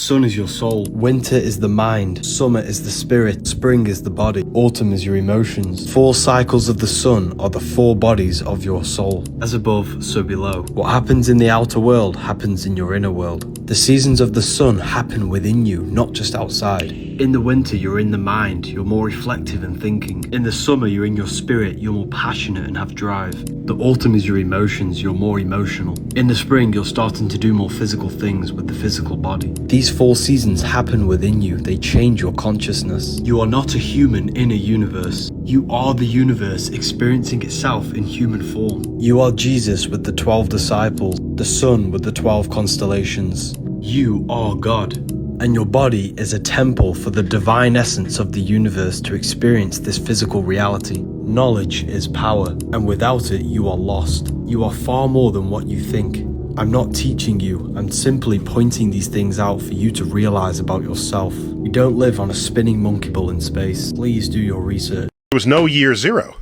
sun is your soul. Winter is the mind. Summer is the spirit. Spring is the body. Autumn is your emotions. 4 cycles of the sun are the 4 bodies of your soul. As above, so below. What happens in the outer world happens in your inner world. The seasons of the sun happen within you, not just outside. In the winter, you're in the mind. You're more reflective and thinking. In the summer, you're in your spirit. You're more passionate and have drive. The autumn is your emotions. You're more emotional. In the spring, you're starting to do more physical things with the physical body. These 4 seasons happen within you. They change your consciousness. You are not a human in a universe. You are the universe experiencing itself in human form. You are Jesus with the 12 disciples, the sun with the 12 constellations. You are God. And your body is a temple for the divine essence of the universe to experience this physical reality. Knowledge is power, and without it, you are lost. You are far more than what you think. I'm not teaching you, I'm simply pointing these things out for you to realize about yourself. You don't live on a spinning monkey ball in space. Please do your research. There was no year 0.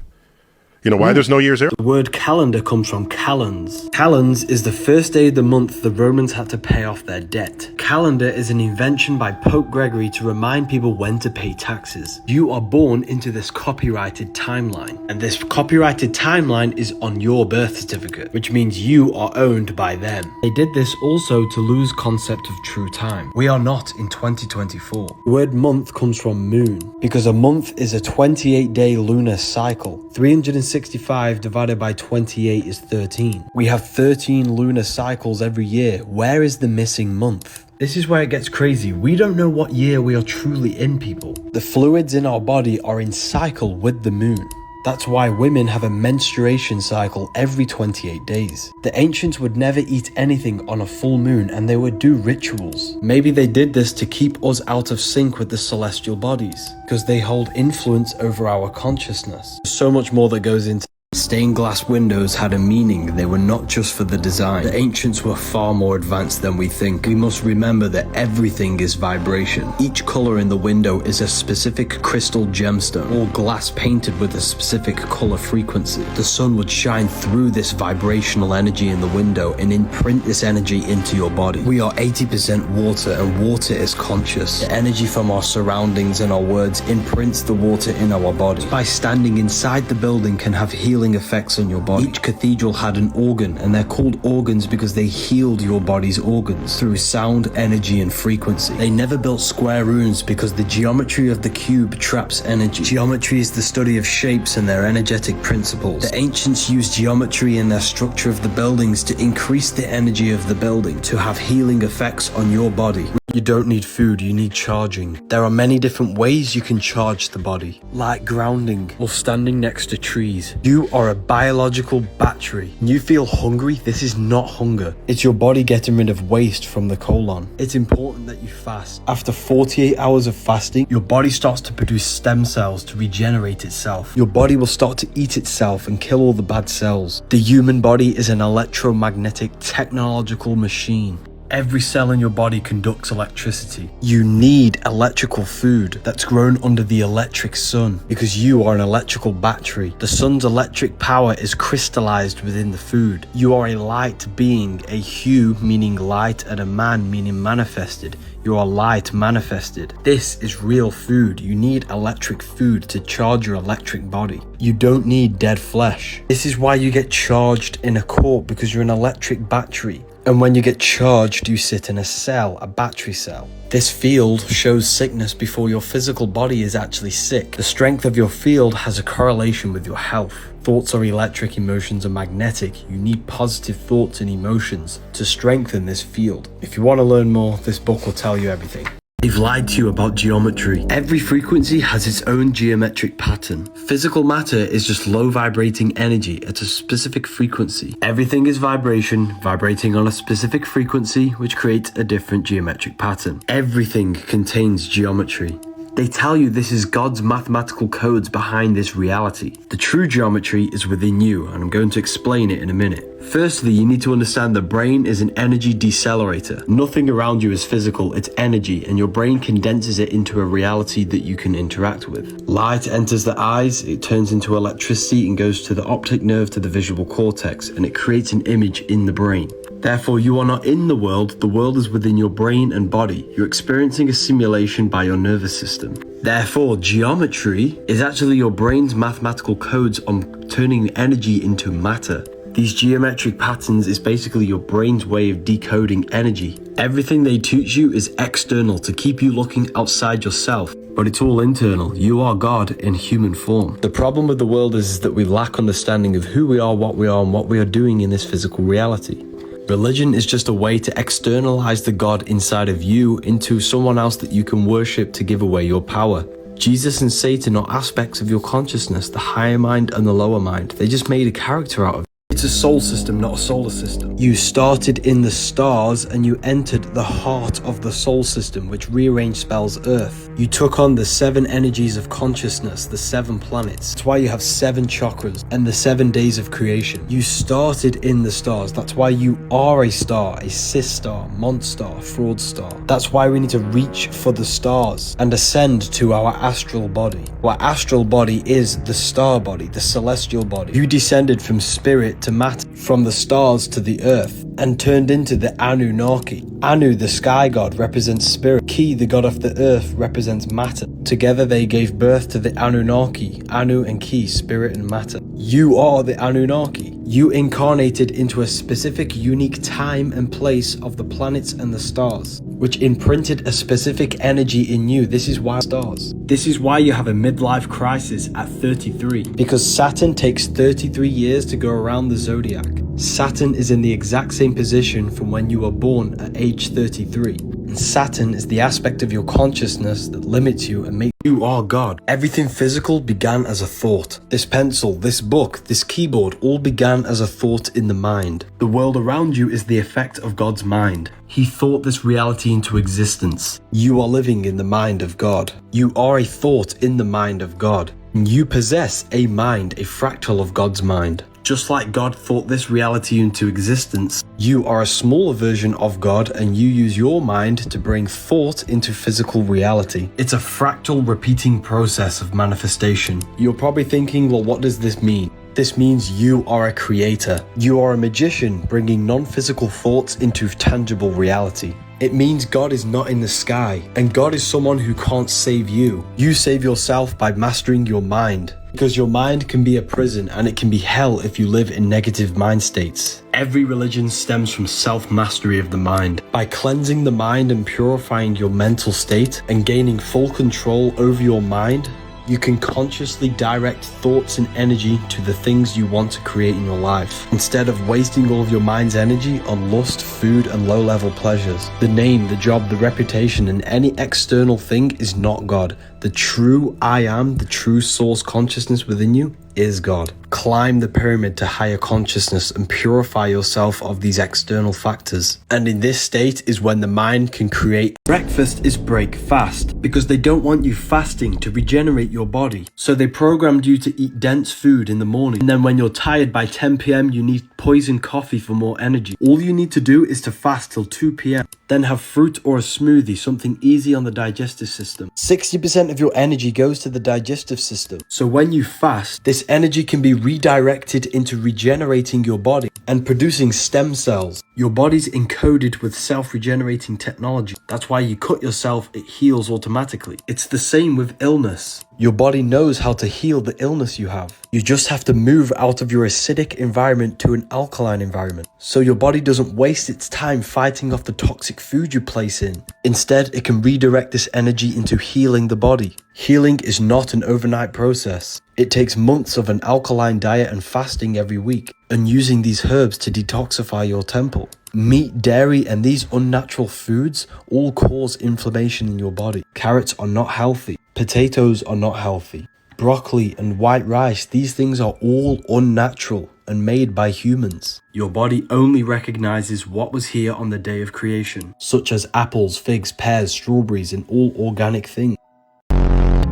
You know why there's no year 0? The word calendar comes from calends. Calends is the first day of the month the Romans had to pay off their debt. Calendar is an invention by Pope Gregory to remind people when to pay taxes. You are born into this copyrighted timeline, and this copyrighted timeline is on your birth certificate, which means you are owned by them. They did this also to lose concept of true time. We are not in 2024. The word month comes from moon, because a month is a 28-day lunar cycle. 365 divided by 28 is 13. We have 13 lunar cycles every year. Where is the missing month? This is where it gets crazy. We don't know what year we are truly in, people. The fluids in our body are in cycle with the moon. That's why women have a menstruation cycle every 28 days. The ancients would never eat anything on a full moon, and they would do rituals. Maybe they did this to keep us out of sync with the celestial bodies, because they hold influence over our consciousness. There's so much more that goes into stained glass windows had a meaning. They were not just for the design. The ancients were far more advanced than we think. We must remember that everything is vibration. Each color in the window is a specific crystal gemstone, or glass painted with a specific color frequency. The sun would shine through this vibrational energy in the window and imprint this energy into your body. We are 80% water, and water is conscious. The energy from our surroundings and our words imprints the water in our body. By standing inside the building can have healing effects on your body. Each cathedral had an organ, and they're called organs because they healed your body's organs through sound, energy, and frequency. They never built square rooms because the geometry of the cube traps energy. Geometry is the study of shapes and their energetic principles. The ancients used geometry in their structure of the buildings to increase the energy of the building, to have healing effects on your body. You don't need food, you need charging. There are many different ways you can charge the body, like grounding or standing next to trees. You are a biological battery. When you feel hungry, this is not hunger. It's your body getting rid of waste from the colon. It's important that you fast. After 48 hours of fasting, your body starts to produce stem cells to regenerate itself. Your body will start to eat itself and kill all the bad cells. The human body is an electromagnetic technological machine. Every cell in your body conducts electricity. You need electrical food that's grown under the electric sun, because you are an electrical battery. The sun's electric power is crystallized within the food. You are a light being, a hue meaning light and a man meaning manifested. You are light manifested. This is real food. You need electric food to charge your electric body. You don't need dead flesh. This is why you get charged in a court, because you're an electric battery. And when you get charged, you sit in a cell, a battery cell. This field shows sickness before your physical body is actually sick. The strength of your field has a correlation with your health. Thoughts are electric, emotions are magnetic. You need positive thoughts and emotions to strengthen this field. If you want to learn more, this book will tell you everything. They've lied to you about geometry. Every frequency has its own geometric pattern. Physical matter is just low vibrating energy at a specific frequency. Everything is vibration, vibrating on a specific frequency, which creates a different geometric pattern. Everything contains geometry. They tell you this is God's mathematical codes behind this reality. The true geometry is within you, and I'm going to explain it in a minute. Firstly, you need to understand the brain is an energy decelerator. Nothing around you is physical, it's energy, and your brain condenses it into a reality that you can interact with. Light enters the eyes, it turns into electricity and goes to the optic nerve to the visual cortex, and it creates an image in the brain. Therefore, you are not in the world is within your brain and body. You're experiencing a simulation by your nervous system. Therefore, geometry is actually your brain's mathematical codes on turning energy into matter. These geometric patterns is basically your brain's way of decoding energy. Everything they teach you is external to keep you looking outside yourself, but it's all internal. You are God in human form. The problem with the world is that we lack understanding of who we are, and what we are doing in this physical reality. Religion is just a way to externalize the God inside of you into someone else that you can worship to give away your power. Jesus and Satan are aspects of your consciousness, the higher mind and the lower mind. They just made a character out of it. It's a soul system, not a solar system. You started in the stars and you entered the heart of the soul system, which rearranged spells Earth. You took on the 7 energies of consciousness, the 7 planets. That's why you have 7 chakras and the 7 days of creation. You started in the stars. That's why you are a star, a cis star, monstar, fraud star. That's why we need to reach for the stars and ascend to our astral body. Our astral body is the star body, the celestial body. You descended from spirit to matter, from the stars to the earth, and turned into the Anunnaki. Anu, the sky god, represents spirit. Ki, the god of the earth, represents matter. Together they gave birth to the Anunnaki. Anu and Ki, spirit and matter. You are the Anunnaki. You incarnated into a specific, unique time and place of the planets and the stars, which imprinted a specific energy in you. This is why stars. This is why you have a midlife crisis at 33. Because Saturn takes 33 years to go around the zodiac. Saturn is in the exact same position from when you were born at age 33. And Saturn is the aspect of your consciousness that limits you and makes you are God. Everything physical began as a thought. This pencil, this book, this keyboard all began as a thought in the mind. The world around you is the effect of God's mind. He thought this reality into existence. You are living in the mind of God. You are a thought in the mind of God. And you possess a mind, a fractal of God's mind. Just like God thought this reality into existence, you are a smaller version of God and you use your mind to bring thought into physical reality. It's a fractal repeating process of manifestation. You're probably thinking, well, what does this mean? This means you are a creator. You are a magician bringing non-physical thoughts into tangible reality. It means God is not in the sky, and God is someone who can't save you. You save yourself by mastering your mind, because your mind can be a prison and it can be hell if you live in negative mind states. Every religion stems from self-mastery of the mind. By cleansing the mind and purifying your mental state and gaining full control over your mind, you can consciously direct thoughts and energy to the things you want to create in your life, instead of wasting all of your mind's energy on lust, food, and low-level pleasures. The name, the job, the reputation, and any external thing is not God. The true I am, the true source consciousness within you, is God. Climb the pyramid to higher consciousness and purify yourself of these external factors. And in this state is when the mind can create. Breakfast is break fast, because they don't want you fasting to regenerate your body. So they programmed you to eat dense food in the morning, and then when you're tired by 10 p.m. you need poison coffee for more energy. All you need to do is to fast till 2 p.m. Then have fruit or a smoothie, something easy on the digestive system. 60% of your energy goes to the digestive system. So when you fast, this energy can be redirected into regenerating your body and producing stem cells. Your body's encoded with self-regenerating technology. That's why you cut yourself, it heals automatically. It's the same with illness. Your body knows how to heal the illness you have. You just have to move out of your acidic environment to an alkaline environment, so your body doesn't waste its time fighting off the toxic food you place in. Instead, it can redirect this energy into healing the body. Healing is not an overnight process. It takes months of an alkaline diet and fasting every week, and using these herbs to detoxify your temple. Meat, dairy, and these unnatural foods all cause inflammation in your body. Carrots are not healthy. Potatoes are not healthy. Broccoli and white rice, these things are all unnatural and made by humans. Your body only recognizes what was here on the day of creation, such as apples, figs, pears, strawberries, and all organic things.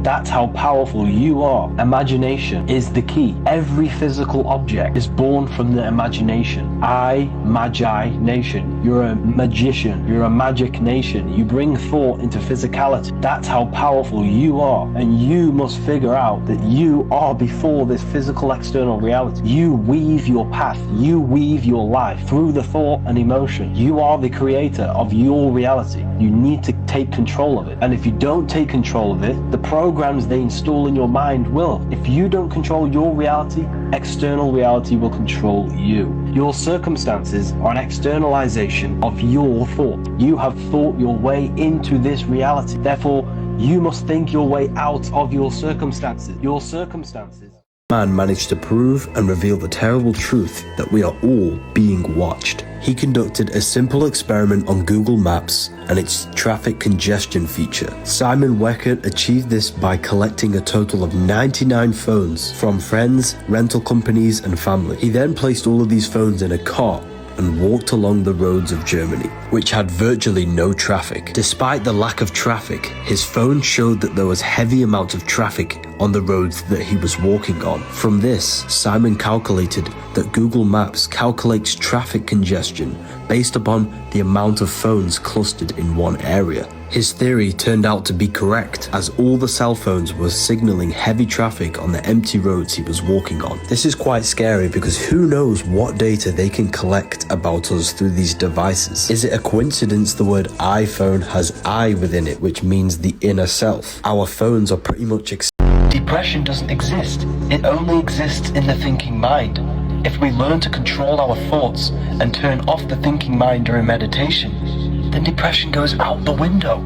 That's how powerful you are. Imagination is the key. Every physical object is born from the imagination. Magi nation. You're a magician. You're a magic nation. You bring thought into physicality. That's how powerful you are. And you must figure out that you are before this physical external reality. You weave your path. You weave your life through the thought and emotion. You are the creator of your reality. You need to take control of it. And if you don't take control of it, the programs they install in your mind will. If you don't control your reality, external reality will control you. Your circumstances are an externalization of your thought. You have thought your way into this reality. Therefore, you must think your way out of your circumstances. Your circumstances. Man managed to prove and reveal the terrible truth that we are all being watched. He conducted a simple experiment on Google Maps and its traffic congestion feature. Simon Weckert achieved this by collecting a total of 99 phones from friends, rental companies, and family. He then placed all of these phones in a cart and walked along the roads of Germany, which had virtually no traffic. Despite the lack of traffic, his phone showed that there was heavy amounts of traffic on the roads that he was walking on. From this, Simon calculated that Google Maps calculates traffic congestion based upon the amount of phones clustered in one area. His theory turned out to be correct, as all the cell phones were signaling heavy traffic on the empty roads he was walking on. This is quite scary because who knows what data they can collect about us through these devices. Is it a coincidence the word iPhone has I within it, which means the inner self? Our phones are pretty much Depression doesn't exist. It only exists in the thinking mind. If we learn to control our thoughts and turn off the thinking mind during meditation, then depression goes out the window.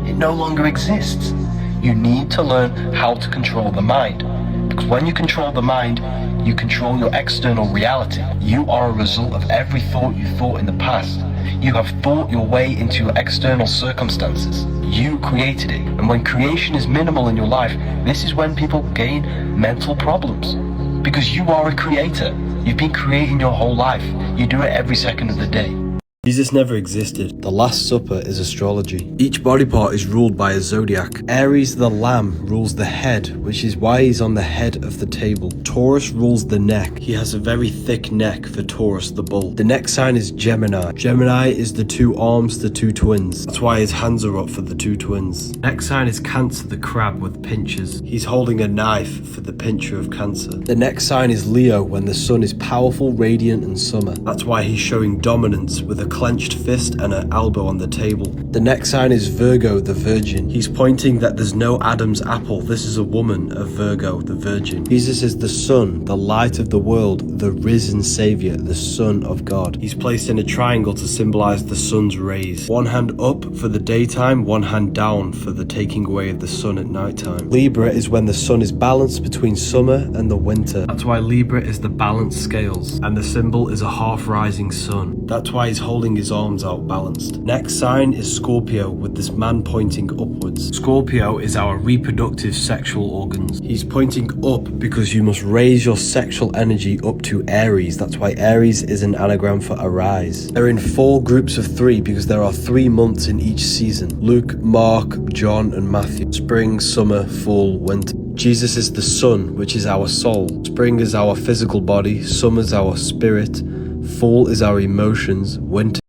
It no longer exists. You need to learn how to control the mind. Because when you control the mind, you control your external reality. You are a result of every thought you thought in the past. You have thought your way into your external circumstances. You created it. And when creation is minimal in your life, this is when people gain mental problems. Because you are a creator. You've been creating your whole life. You do it every second of the day. Jesus never existed. The Last Supper is astrology. Each body part is ruled by a zodiac. Aries the lamb rules the head, which is why he's on the head of the table. Taurus rules the neck. He has a very thick neck for Taurus the bull. The next sign is Gemini. Gemini is the two arms, the two twins. That's why his hands are up for the two twins. Next sign is Cancer the crab with pinchers. He's holding a knife for the pincher of Cancer. The next sign is Leo when the sun is powerful, radiant, and summer. That's why he's showing dominance with a clenched fist and an elbow on the table. The next sign is Virgo the virgin. He's pointing that there's no Adam's apple. This is a woman of Virgo the virgin. Jesus is the sun, the light of the world, the risen savior, the son of God. He's placed in a triangle to symbolize the sun's rays. One hand up for the daytime, one hand down for the taking away of the sun at nighttime. Libra is when the sun is balanced between summer and the winter. That's why Libra is the balanced scales, and the symbol is a half rising sun. That's why he's holding his arms out balanced. Next sign is Scorpio with this man pointing upwards. Scorpio is our reproductive sexual organs. He's pointing up because you must raise your sexual energy up to Aries. That's why Aries is an anagram for arise. They're in 4 groups of 3 because there are 3 months in each season. Luke, Mark, John, and Matthew. Spring, summer, fall, winter. Jesus is the sun, which is our soul. Spring is our physical body. Summer is our spirit. Fall is our emotions. Winter.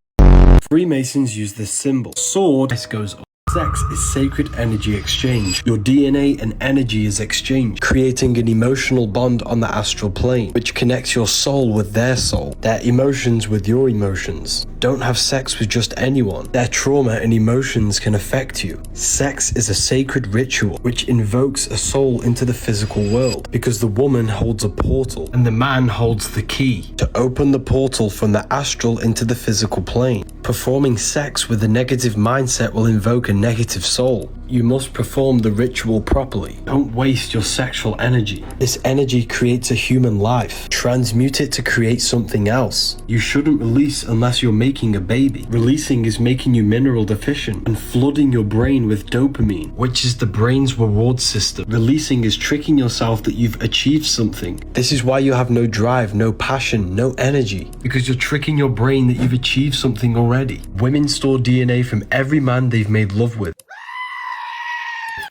Freemasons use this symbol. Sword. This goes up. Sex is sacred energy exchange. Your DNA and energy is exchanged, creating an emotional bond on the astral plane, which connects your soul with their soul, their emotions with your emotions. Don't have sex with just anyone. Their trauma and emotions can affect you. Sex is a sacred ritual which invokes a soul into the physical world, because the woman holds a portal and the man holds the key to open the portal from the astral into the physical plane. Performing sex with a negative mindset will invoke a negative soul. You must perform the ritual properly. Don't waste your sexual energy. This energy creates a human life. Transmute it to create something else. You shouldn't release unless you're making a baby. Releasing is making you mineral deficient and flooding your brain with dopamine, which is the brain's reward system. Releasing is tricking yourself that you've achieved something. This is why you have no drive, no passion, no energy, because you're tricking your brain that you've achieved something already. Women store DNA from every man they've made love with.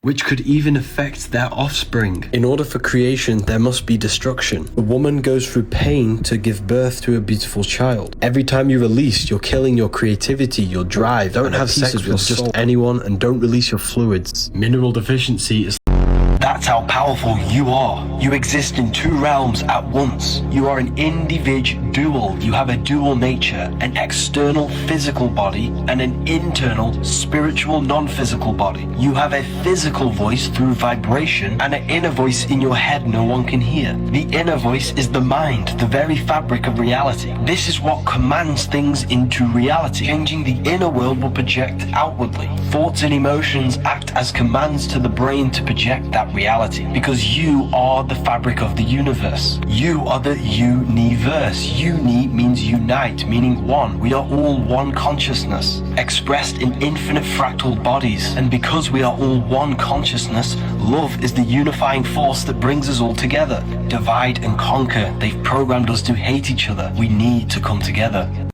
which could even affect their offspring. In order for creation, there must be destruction. A woman goes through pain to give birth to a beautiful child. Every time you release, you're killing your creativity, your drive. Don't have sex with just anyone, and don't release your fluids. Mineral deficiency is That's how powerful you are. You exist in two realms at once. You are an individual. You have a dual nature, an external physical body and an internal spiritual non-physical body. You have a physical voice through vibration and an inner voice in your head no one can hear. The inner voice is the mind, the very fabric of reality. This is what commands things into reality. Changing the inner world will project outwardly. Thoughts and emotions act as commands to the brain to project that reality, because you are the fabric of the universe. You are the universe. Uni means unite, meaning one. We are all one consciousness, expressed in infinite fractal bodies. And because we are all one consciousness, love is the unifying force that brings us all together. Divide and conquer. They've programmed us to hate each other. We need to come together.